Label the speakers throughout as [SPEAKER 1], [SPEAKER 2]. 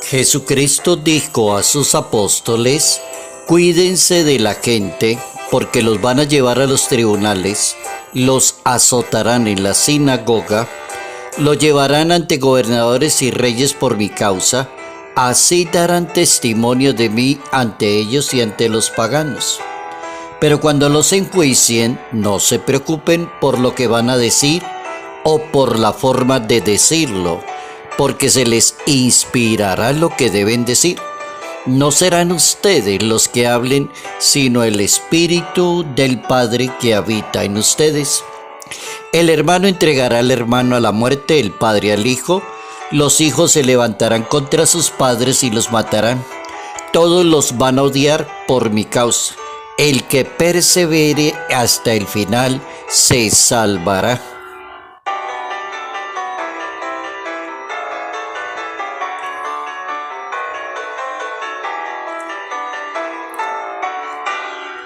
[SPEAKER 1] Jesucristo dijo a sus apóstoles: cuídense de la gente, porque los van a llevar a los tribunales, los azotarán en la sinagoga, los llevarán ante gobernadores y reyes por mi causa, así darán testimonio de mí ante ellos y ante los paganos. Pero cuando los enjuicien, no se preocupen por lo que van a decir o por la forma de decirlo, porque se les inspirará lo que deben decir. No serán ustedes los que hablen, sino el Espíritu del Padre que habita en ustedes. El hermano entregará al hermano a la muerte, el padre al hijo. Los hijos se levantarán contra sus padres y los matarán. Todos los van a odiar por mi causa. El que persevere hasta el final se salvará.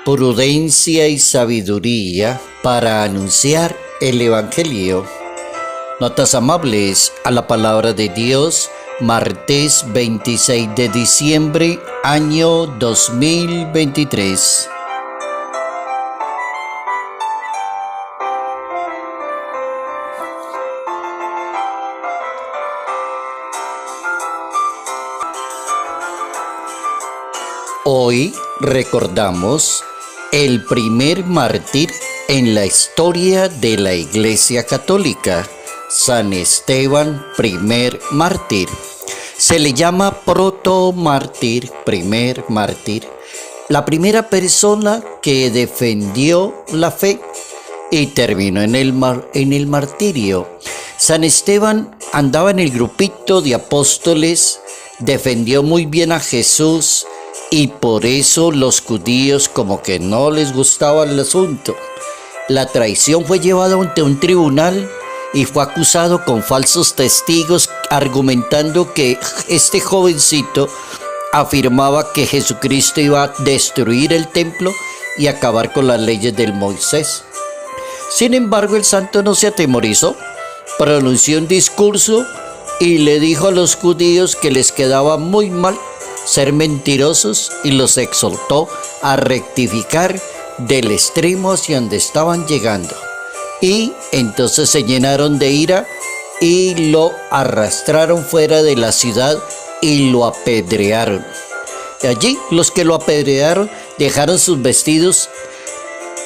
[SPEAKER 1] Prudencia y sabiduría para anunciar el Evangelio. Notas amables a la palabra de Dios, martes 26 de diciembre, año 2023. Hoy recordamos el primer mártir en la historia de la Iglesia Católica, San Esteban, primer mártir. Se le llama protomártir, primer mártir, la primera persona que defendió la fe y terminó en el martirio. San Esteban andaba en el grupito de apóstoles, defendió muy bien a Jesús, y por eso los judíos como que no les gustaba el asunto. La traición fue llevada ante un tribunal y fue acusado con falsos testigos, argumentando que este jovencito afirmaba que Jesucristo iba a destruir el templo y acabar con las leyes del Moisés. Sin embargo, el santo no se atemorizó, pronunció un discurso y le dijo a los judíos que les quedaba muy mal ser mentirosos y los exhortó a rectificar del extremo hacia donde estaban llegando. Y entonces se llenaron de ira y lo arrastraron fuera de la ciudad y lo apedrearon. Allí los que lo apedrearon dejaron sus vestidos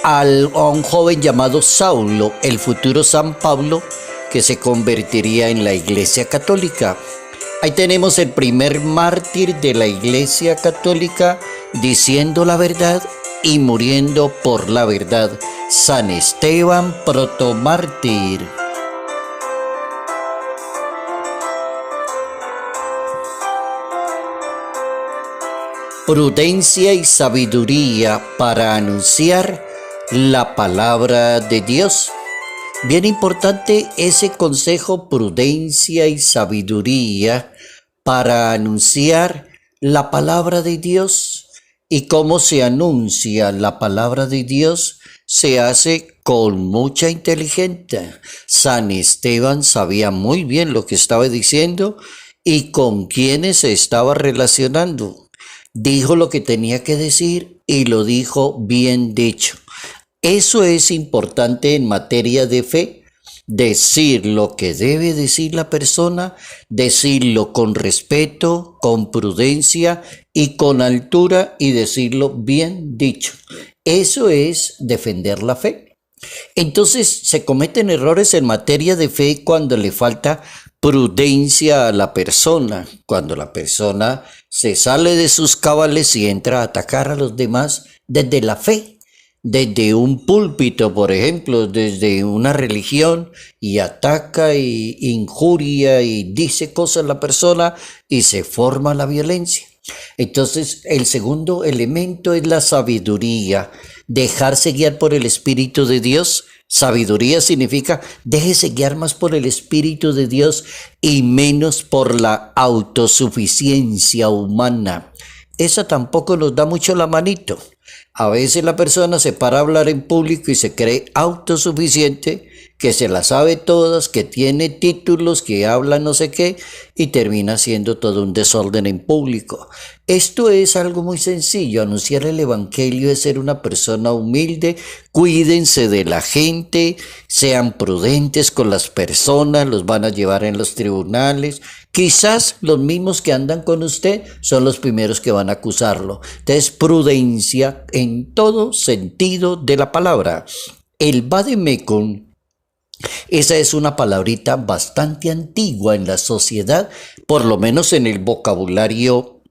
[SPEAKER 1] a un joven llamado Saulo, el futuro San Pablo, que se convertiría en la Iglesia Católica. Ahí tenemos el primer mártir de la Iglesia Católica diciendo la verdad y muriendo por la verdad, San Esteban, protomártir. Prudencia y sabiduría para anunciar la palabra de Dios. Bien importante ese consejo, prudencia y sabiduría para anunciar la palabra de Dios. ¿Y cómo se anuncia la palabra de Dios? Se hace con mucha inteligencia. San Esteban sabía muy bien lo que estaba diciendo y con quiénes se estaba relacionando. Dijo lo que tenía que decir y lo dijo bien dicho. Eso es importante en materia de fe, decir lo que debe decir la persona, decirlo con respeto, con prudencia y con altura y decirlo bien dicho. Eso es defender la fe. Entonces se cometen errores en materia de fe cuando le falta prudencia a la persona, cuando la persona se sale de sus cabales y entra a atacar a los demás desde la fe. Desde un púlpito, por ejemplo, desde una religión, y ataca y injuria y dice cosas a la persona y se forma la violencia. Entonces, el segundo elemento es la sabiduría, dejarse guiar por el Espíritu de Dios. Sabiduría significa déjese guiar más por el Espíritu de Dios y menos por la autosuficiencia humana. Esa tampoco nos da mucho la manito. A veces la persona se para a hablar en público y se cree autosuficiente que se las sabe todas, que tiene títulos, que habla no sé qué, y termina siendo todo un desorden en público. Esto es algo muy sencillo. Anunciar el evangelio es ser una persona humilde. Cuídense de la gente, sean prudentes con las personas, los van a llevar en los tribunales. Quizás los mismos que andan con usted son los primeros que van a acusarlo. Entonces, prudencia en todo sentido de la palabra. El vademecum, esa es una palabrita bastante antigua en la sociedad, por lo menos en el vocabulario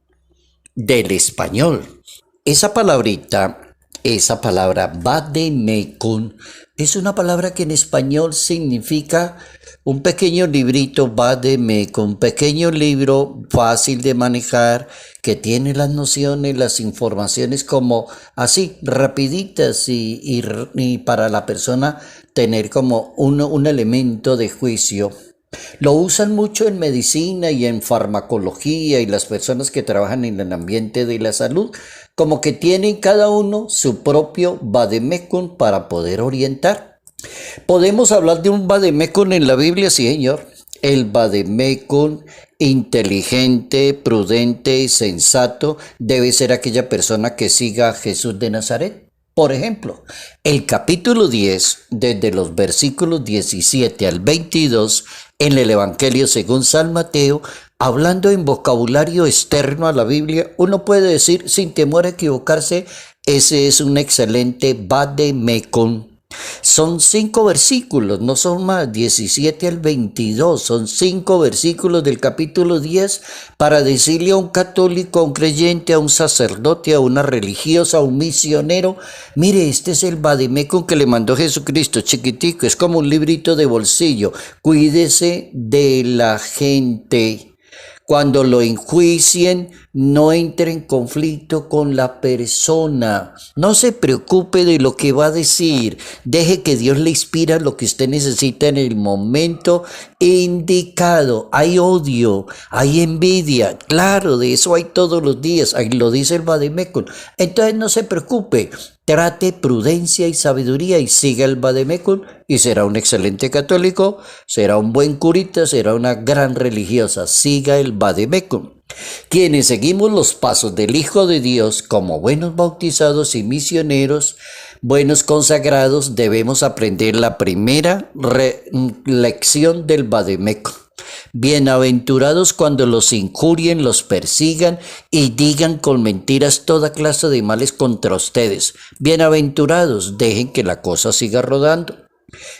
[SPEAKER 1] del español. Esa palabrita, esa palabra vademecum, es una palabra que en español significa un pequeño librito, vademecum, un pequeño libro fácil de manejar, que tiene las nociones, las informaciones como así, rapiditas y para la persona tener como un elemento de juicio. Lo usan mucho en medicina y en farmacología, y las personas que trabajan en el ambiente de la salud, como que tienen cada uno su propio vademecum para poder orientar. ¿Podemos hablar de un vademecum en la Biblia? Sí, señor. El vademecum inteligente, prudente y sensato debe ser aquella persona que siga a Jesús de Nazaret. Por ejemplo, el capítulo 10, desde los versículos 17 al 22, en el Evangelio según San Mateo, hablando en vocabulario externo a la Biblia, uno puede decir sin temor a equivocarse, ese es un excelente vademecum. Son 5 versículos, no son más, 17 al 22, son 5 versículos del capítulo 10 para decirle a un católico, a un creyente, a un sacerdote, a una religiosa, a un misionero, mire, este es el vademecum que le mandó Jesucristo, chiquitico, es como un librito de bolsillo, cuídese de la gente. Cuando lo enjuicien, no entre en conflicto con la persona. No se preocupe de lo que va a decir. Deje que Dios le inspire lo que usted necesita en el momento indicado. Hay odio, hay envidia. Claro, de eso hay todos los días. Ahí lo dice el vademecum. Entonces no se preocupe. Trate prudencia y sabiduría y siga el vademecum y será un excelente católico, será un buen curita, será una gran religiosa. Siga el vademecum. Quienes seguimos los pasos del Hijo de Dios como buenos bautizados y misioneros, buenos consagrados, debemos aprender la primera lección del vademecum. Bienaventurados cuando los injurien, los persigan y digan con mentiras toda clase de males contra ustedes. Bienaventurados, dejen que la cosa siga rodando.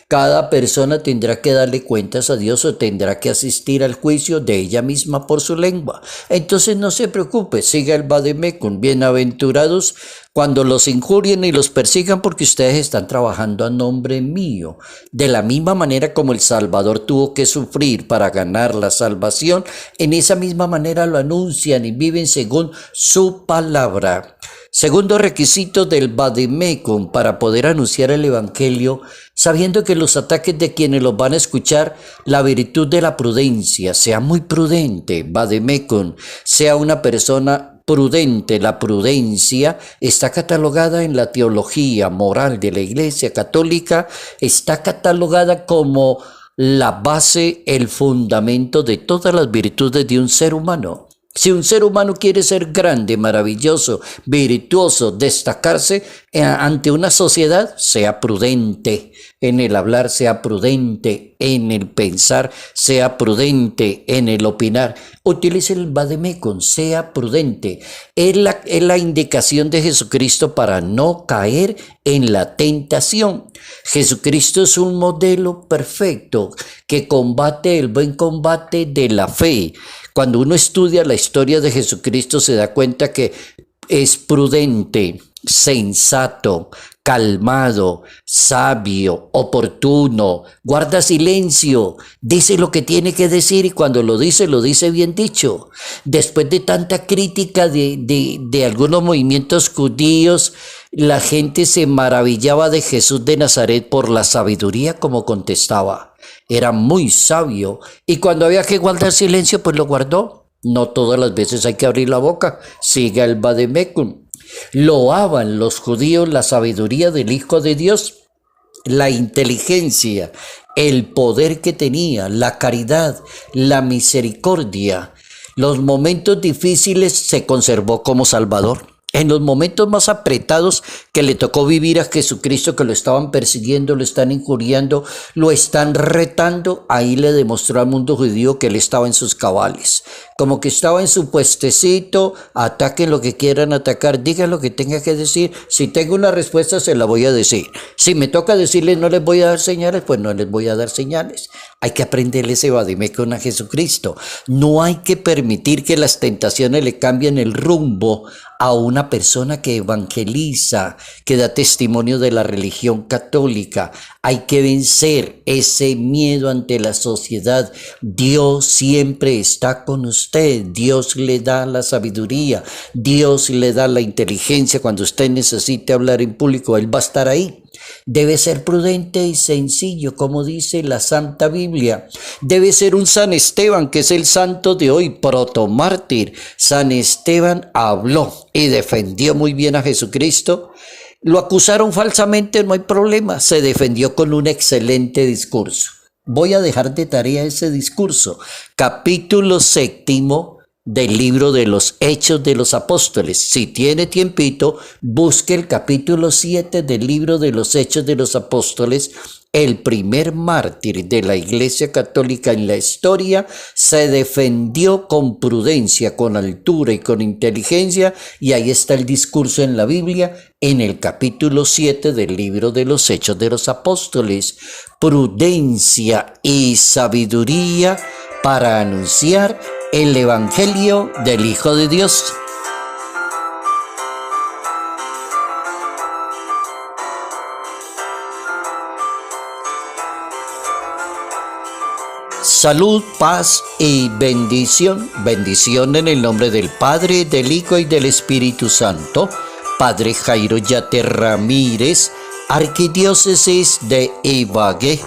[SPEAKER 1] Cada persona tendrá que darle cuentas a Dios o tendrá que asistir al juicio de ella misma por su lengua. Entonces no se preocupe, siga el vademecum. Bienaventurados cuando los injurien y los persigan porque ustedes están trabajando a nombre mío. De la misma manera como el Salvador tuvo que sufrir para ganar la salvación, en esa misma manera lo anuncian y viven según su palabra. Segundo requisito del vademecum para poder anunciar el evangelio, sabiendo que los ataques de quienes los van a escuchar, la virtud de la prudencia, sea muy prudente, vademecum, sea una persona prudente. La prudencia está catalogada en la teología moral de la Iglesia Católica, está catalogada como la base, el fundamento de todas las virtudes de un ser humano. Si un ser humano quiere ser grande, maravilloso, virtuoso, destacarse ante una sociedad, sea prudente en el hablar, sea prudente en el pensar, sea prudente en el opinar. Utilice el vademecum, sea prudente. Es la indicación de Jesucristo para no caer en la tentación. Jesucristo es un modelo perfecto que combate el buen combate de la fe. Cuando uno estudia la historia de Jesucristo se da cuenta que es prudente, sensato, calmado, sabio, oportuno, guarda silencio, dice lo que tiene que decir y cuando lo dice bien dicho. Después de tanta crítica de algunos movimientos judíos, la gente se maravillaba de Jesús de Nazaret por la sabiduría como contestaba. Era muy sabio y cuando había que guardar silencio, pues lo guardó. No todas las veces hay que abrir la boca. Siga el vademecum. Loaban los judíos la sabiduría del Hijo de Dios la inteligencia, el poder que tenía, la caridad, la misericordia. Los momentos difíciles se conservó como Salvador. En los momentos más apretados que le tocó vivir a Jesucristo, que lo estaban persiguiendo, lo están injuriando, lo están retando, ahí le demostró al mundo judío que él estaba en sus cabales. Como que estaba en su puestecito, ataquen lo que quieran atacar, digan lo que tenga que decir. Si tengo una respuesta, se la voy a decir. Si me toca decirles no les voy a dar señales, pues no les voy a dar señales. Hay que aprenderles ese vademecum a Jesucristo. No hay que permitir que las tentaciones le cambien el rumbo a una persona que evangeliza, que da testimonio de la religión católica. Hay que vencer ese miedo ante la sociedad. Dios siempre está con usted. Dios le da la sabiduría. Dios le da la inteligencia. Cuando usted necesite hablar en público, Él va a estar ahí. Debe ser prudente y sencillo, como dice la Santa Biblia. Debe ser un San Esteban, que es el santo de hoy, protomártir. San Esteban habló y defendió muy bien a Jesucristo. Lo acusaron falsamente, no hay problema. Se defendió con un excelente discurso. Voy a dejar de tarea ese discurso. Capítulo 7 del libro de los Hechos de los Apóstoles. Si tiene tiempito, busque el capítulo 7 del libro de los Hechos de los Apóstoles. El primer mártir de la Iglesia Católica en la historia se defendió con prudencia, con altura y con inteligencia, y ahí está el discurso en la Biblia, en el capítulo 7 del libro de los Hechos de los Apóstoles. Prudencia y sabiduría para anunciar el Evangelio del Hijo de Dios. Salud, paz y bendición. Bendición en el nombre del Padre, del Hijo y del Espíritu Santo. Padre Jairo Yate Ramírez, Arquidiócesis de Ibagué.